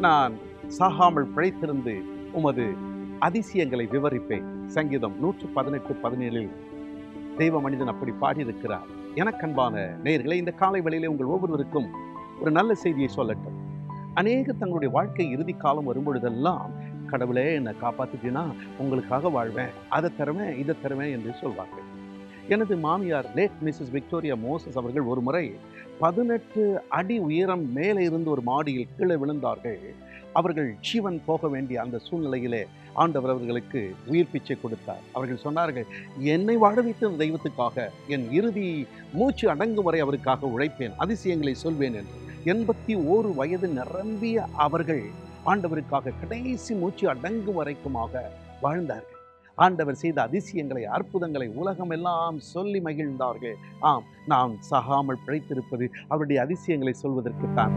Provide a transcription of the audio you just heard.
நான் சாகாமல் பிழைத்திருந்து உமது அதிசயங்களை விவரிப்பேன். சங்கீதம் 118:17 தெய்வ மனிதன் அப்படி பாடியிருக்கிறார். எனக்கன்பான நேயர்களே, இந்த காலை வேளையிலே உங்கள் ஒவ்வொருவருக்கும் ஒரு நல்ல செய்தியை சொல்லட்டும். அநேகர் தங்களுடைய வாழ்க்கை இறுதி காலம் வரும்பொழுதெல்லாம், கடவுளே என்னை காப்பாத்திட்டீங்கன்னா உங்களுக்காக வாழ்வேன், அதை தருவேன் இதை தருவேன் என்று சொல்வார்கள். எனது மாமியார் லேட் மிஸ்ஸஸ் விக்டோரியா மோசஸ் அவர்கள் ஒரு முறை 18 அடி உயரம் மேலே இருந்து ஒரு மாடியில் கீழே விழுந்தார்கள். அவர்கள் ஜீவன் போக வேண்டிய அந்த சூழ்நிலையிலே ஆண்டவர் அவர்களுக்கு உயிர் பிச்சை கொடுத்தார். அவர்கள் சொன்னார்கள், என்னை வாழ வைத்த தெய்வத்துக்காக என் இறுதி மூச்சு அடங்கும் வரை அவருக்காக உழைப்பேன், அதிசயங்களை சொல்வேன் என்று. 81 வயது நிரம்பிய அவர்கள் ஆண்டவருக்காக கடைசி மூச்சு அடங்கும் வரைக்குமாக வாழ்ந்தார்கள். ஆண்டவர் செய்த அதிசயங்களை, அற்புதங்களை உலகமெல்லாம் சொல்லி மகிழ்ந்தார்கள். ஆம், நாம் சாகாமல் பிழைத்திருப்பது அவருடைய அதிசயங்களை சொல்வதற்குத்தான்.